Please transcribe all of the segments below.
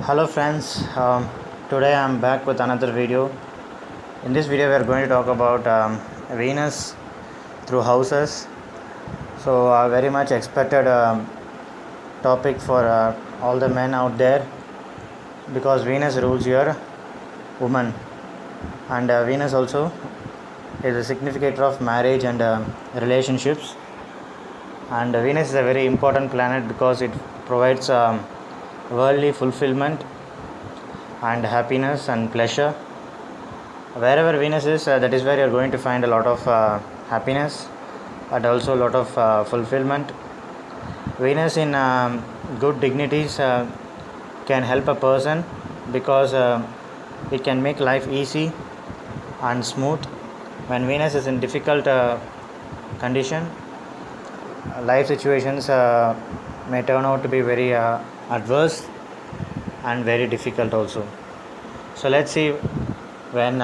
Hello friends, today I'm back with another video. In this video we are going to talk about Venus through houses. So very much expected topic for all the men out there, because Venus rules your woman, and Venus also is a significator of marriage and relationships. And Venus is a very important planet because it provides worldly fulfillment and happiness and pleasure. Wherever Venus is, that is where you are going to find a lot of happiness and also a lot of fulfillment. Venus in good dignities can help a person because it can make life easy and smooth. When Venus is in difficult condition, life situations may turn out to be very adverse and very difficult also. So let's see when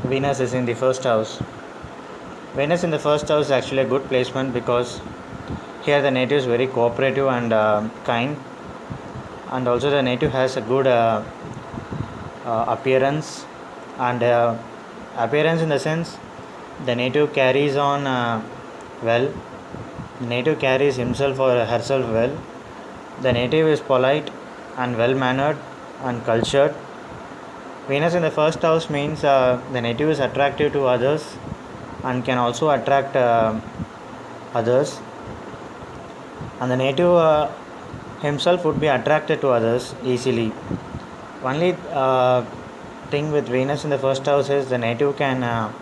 Venus is in the first house. Venus in the first house is actually a good placement because here the native is very cooperative and kind, and also the native has a good appearance, and appearance in the sense the native carries on well. The native carries himself or herself well. The native is polite and well mannered and cultured. Venus in the first house means the native is attractive to others and can also attract others, and the native himself would be attracted to others easily. Only thing with Venus in the first house is the native can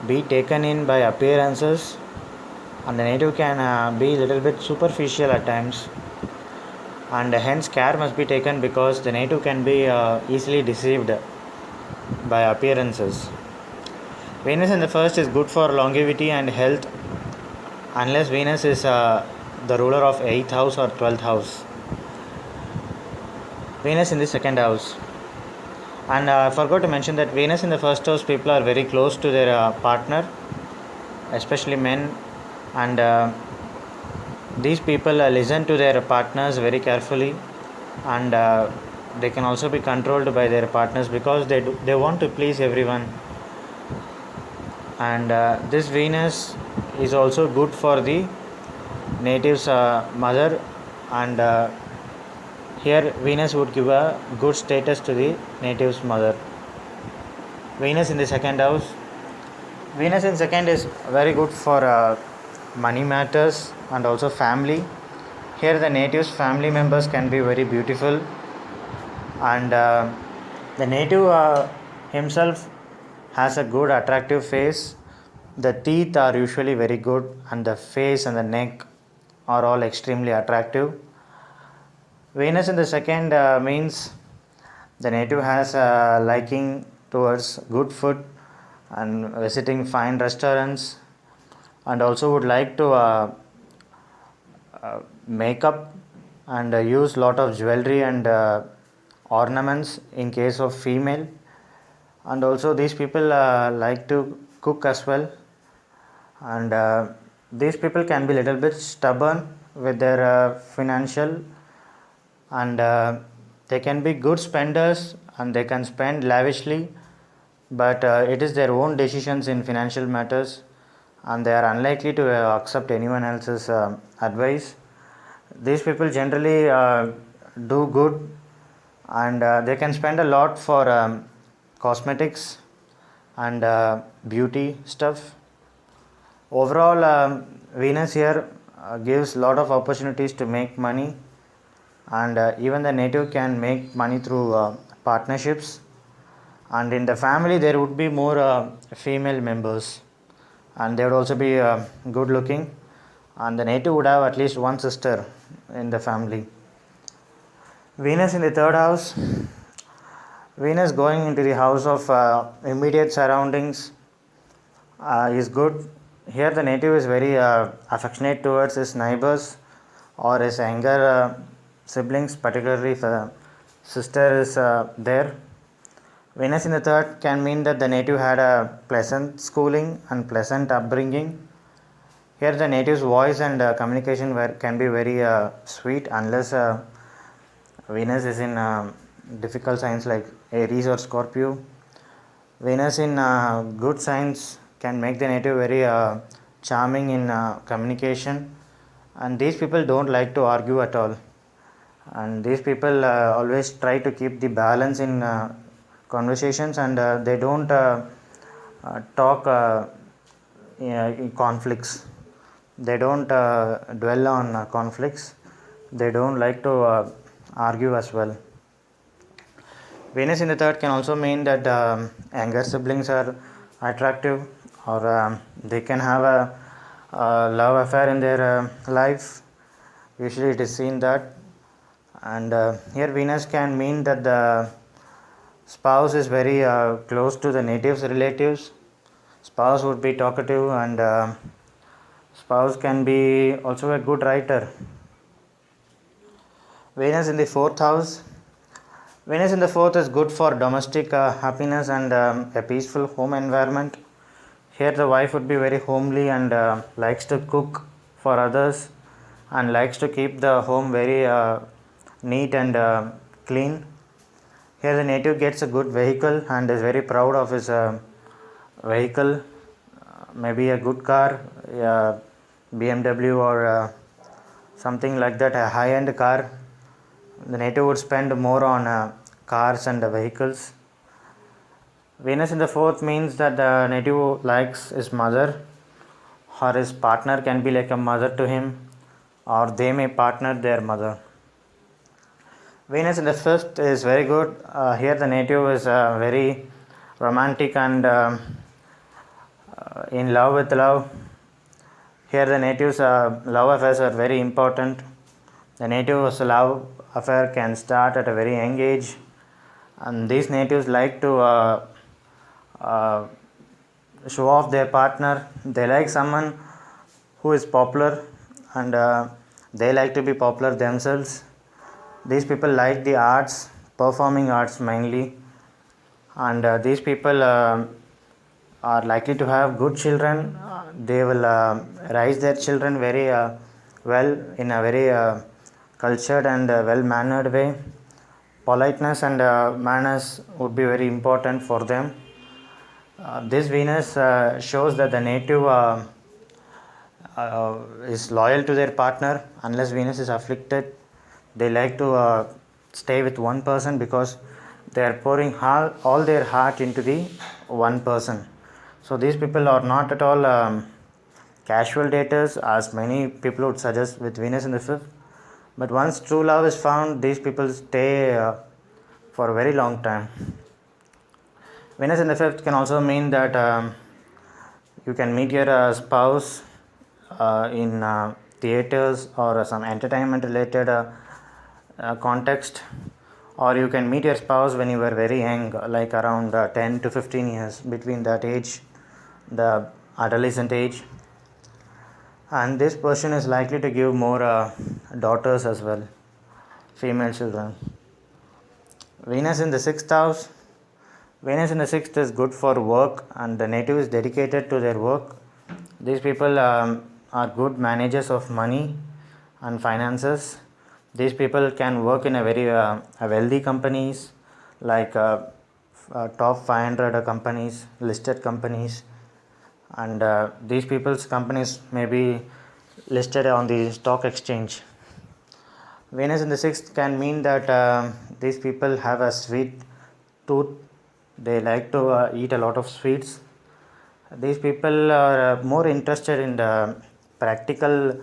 be taken in by appearances, and the native can be a little bit superficial at times, and hence care must be taken because the native can be easily deceived by appearances. Venus in the first is good for longevity and health, unless Venus is the ruler of 8th house or 12th house. Venus in the second house, and I forgot to mention that Venus in the first house, people are very close to their partner, especially men, and these people listen to their partners very carefully, and they can also be controlled by their partners because they want to please everyone. And this Venus is also good for the native's mother, and here Venus would give a good status to the native's mother. Venus in the second house. Venus in second is very good for money matters and also family. Here the native's family members can be very beautiful, and the native himself has a good attractive face. The teeth are usually very good, and the face and the neck are all extremely attractive. Venus in the second means the native has a liking towards good food and visiting fine restaurants, and also would like to make up and use lot of jewelry and ornaments in case of female, and also these people like to cook as well, and these people can be little bit stubborn with their financial, and they can be good spenders and they can spend lavishly, but it is their own decisions in financial matters, and they are unlikely to accept anyone else's advice. These people generally do good, and they can spend a lot for cosmetics and beauty stuff. Overall, Venus here gives lot of opportunities to make money, and even the native can make money through partnerships, and in the family there would be more female members, and they would also be good looking, and the native would have at least one sister in the family. Venus in the third house. Venus going into the house of immediate surroundings is good. Here the native is very affectionate towards his neighbors or his younger siblings, particularly if a sister is there. Venus in the third can mean that the native had a pleasant schooling and pleasant upbringing. Here the native's voice and communication can be very sweet, unless Venus is in difficult signs like Aries or Scorpio. Venus in good signs can make the native very charming in communication, and these people don't like to argue at all, and these people always try to keep the balance in conversations, and they don't talk in conflicts. They don't dwell on conflicts. They don't like to argue as well. Venus in the third can also mean that younger siblings are attractive, or they can have a love affair in their life. Usually it is seen that, and here Venus can mean that the spouse is very close to the native's relatives. Spouse would be talkative, and spouse can be also a good writer. Venus in the fourth house. Venus in the fourth is good for domestic happiness and a peaceful home environment. Here the wife would be very homely and likes to cook for others and likes to keep the home very neat and clean. Here the native gets a good vehicle and is very proud of his vehicle, maybe a good car, BMW or something like that, a high-end car. The native would spend more on cars and vehicles. Venus in the fourth means that the native likes his mother, or his partner can be like a mother to him, or they may partner their mother. Venus in the fifth is very good. Here the native is very romantic and in love with love. Here the native's love affairs are very important. The native's love affair can start at a very young age, and these natives like to show off their partner. They like someone who is popular, and they like to be popular themselves. These people like the arts, performing arts mainly, and these people are likely to have good children. They will raise their children very well in a very cultured and well mannered way. Politeness and manners would be very important for them. This Venus shows that the native is loyal to their partner. Unless Venus is afflicted, they like to stay with one person because they are pouring all their heart into the one person. So these people are not at all casual daters, as many people would suggest with Venus in the fifth. But once true love is found, these people stay for a very long time. Venus in the fifth can also mean that you can meet your spouse in theaters or some entertainment related context, or you can meet your spouse when you were very young, like around 10 to 15 years, between that age, the adolescent age. And this person is likely to give more daughters as well, female children. Venus in the sixth house. Venus in the sixth is good for work, and the native is dedicated to their work. These people are good managers of money and finances. These people can work in a very wealthy companies, like top 500 companies, listed companies, and these people's companies may be listed on the stock exchange. Venus in the sixth can mean that these people have a sweet tooth. They like to eat a lot of sweets. These people are more interested in the practical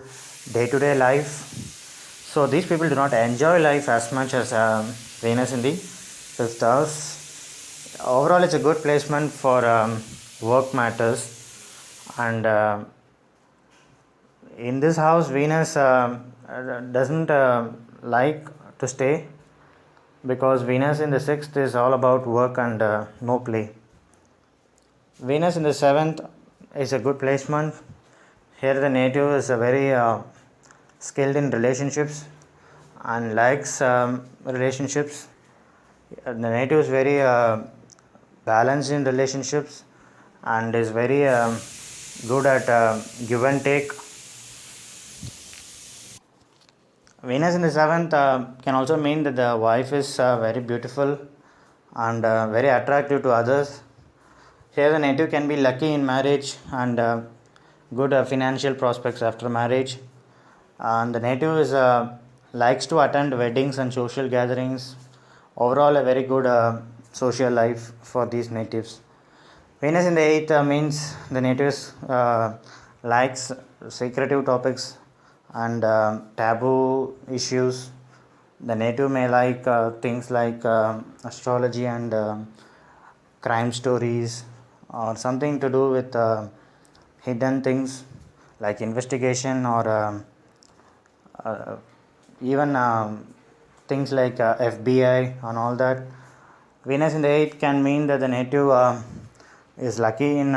day-to-day life. So these people do not enjoy life as much as Venus in the fifth house. Overall, it's a good placement for work matters. And in this house, Venus doesn't like to stay, because Venus in the sixth is all about work and no play. Venus in the seventh is a good placement. Here the native is a very skilled in relationships and likes relationships. The native is very balanced in relationships and is very good at give and take. Venus in the seventh can also mean that the wife is very beautiful and very attractive to others. Here, the native can be lucky in marriage and good financial prospects after marriage. And the native is likes to attend weddings and social gatherings. Overall, a very good social life for these natives. Venus in the eighth means the natives likes secretive topics and taboo issues. The native may like things like astrology and crime stories or something to do with hidden things like investigation or uh, even things like FBI and all that. Venus in the 8th can mean that the native is lucky in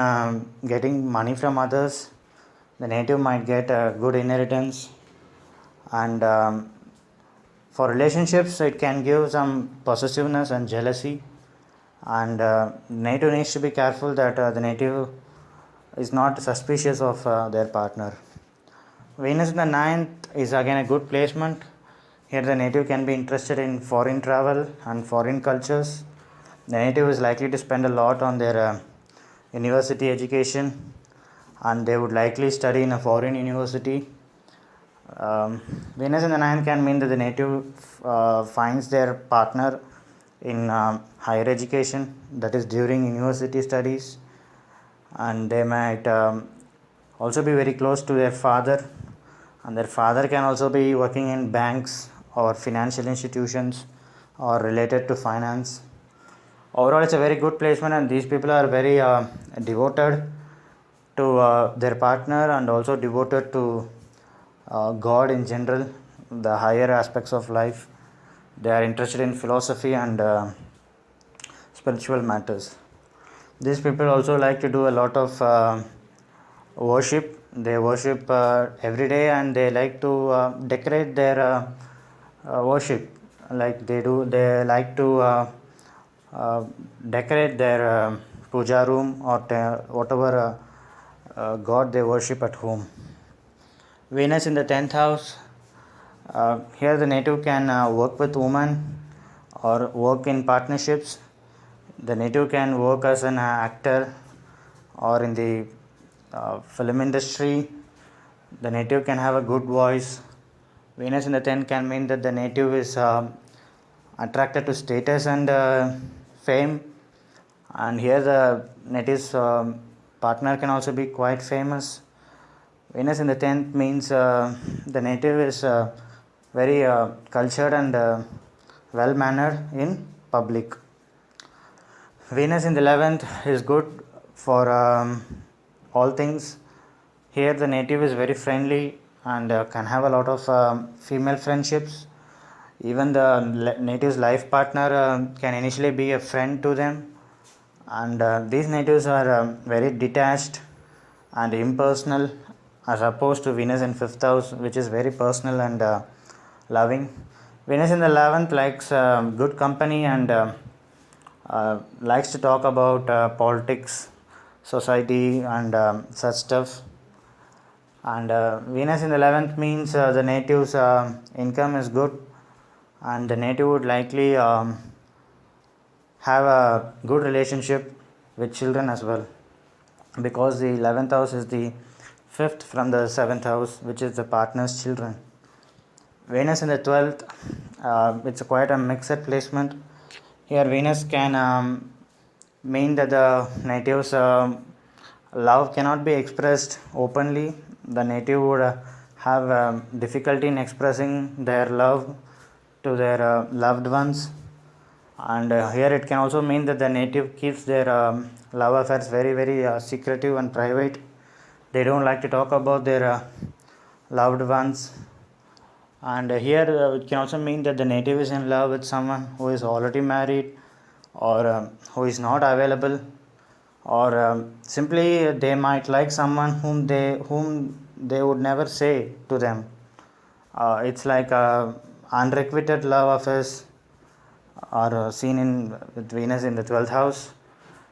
getting money from others. The native might get a good inheritance, and for relationships, it can give some possessiveness and jealousy. And native needs to be careful that the native is not suspicious of their partner. Venus in the ninth is again a good placement. Here, the native can be interested in foreign travel and foreign cultures. The native is likely to spend a lot on their university education, and they would likely study in a foreign university. Venus in the ninth can mean that the native finds their partner in higher education, that is during university studies, and they might also be very close to their father, and their father can also be working in banks or financial institutions or related to finance. Overall, it's a very good placement, and these people are very devoted to their partner and also devoted to God in general, the higher aspects of life. They are interested in philosophy and spiritual matters. These people also like to do a lot of worship. They worship every day, and they like to decorate their worship. Like they like to decorate their puja room or whatever god they worship at home. Venus in the 10th house. Here, the native can work with women or work in partnerships. The native can work as an actor or in the film industry. The native can have a good voice. Venus in the 10th can mean that the native is attracted to status and fame, and here the native's partner can also be quite famous. Venus in the 10th means the native is very cultured and well mannered in public. Venus in the 11th is good for all things. Here, the native is very friendly and can have a lot of female friendships. Even the native's life partner can initially be a friend to them, and these natives are very detached and impersonal as opposed to Venus in 5th house, which is very personal and loving. Venus in the 11th likes good company and likes to talk about politics, society, and such stuff. And Venus in the 11th means the native's income is good, and the native would likely have a good relationship with children as well, because the 11th house is the fifth from the 7th house, which is the partner's children. Venus in the 12th, it's quite a mixed placement. Here, Venus can mean that the native's love cannot be expressed openly. The native would have difficulty in expressing their love to their loved ones, and here it can also mean that the native keeps their love affairs very very secretive and private. They don't like to talk about their loved ones, and here it can also mean that the native is in love with someone who is already married or who is not available, or simply they might like someone whom they would never say to them. It's like unrequited love affairs are seen in with Venus in the 12th house.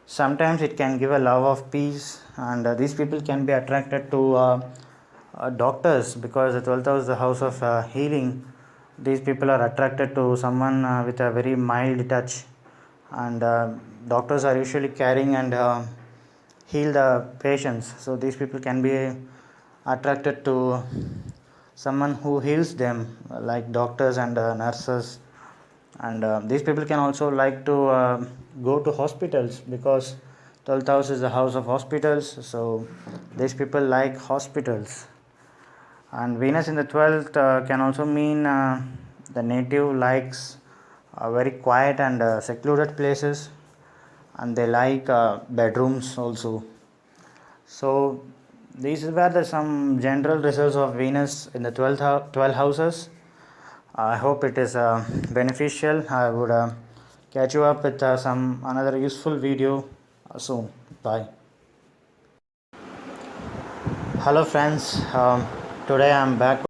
Sometimes it can give a love of peace, and these people can be attracted to doctors, because the 12th house is the house of healing, these people are attracted to someone with a very mild touch, and doctors are usually caring and heal the patients, so these people can be attracted to someone who heals them, like doctors and nurses. And these people can also like to go to hospitals, because 12th house is the house of hospitals, so these people like hospitals. And Venus in the 12th can also mean the native likes very quiet and secluded places, and they like bedrooms also. So these were the some general results of Venus in the 12 houses. I hope it is beneficial. I would catch you up with some another useful video soon. Bye. Hello friends. Today I am back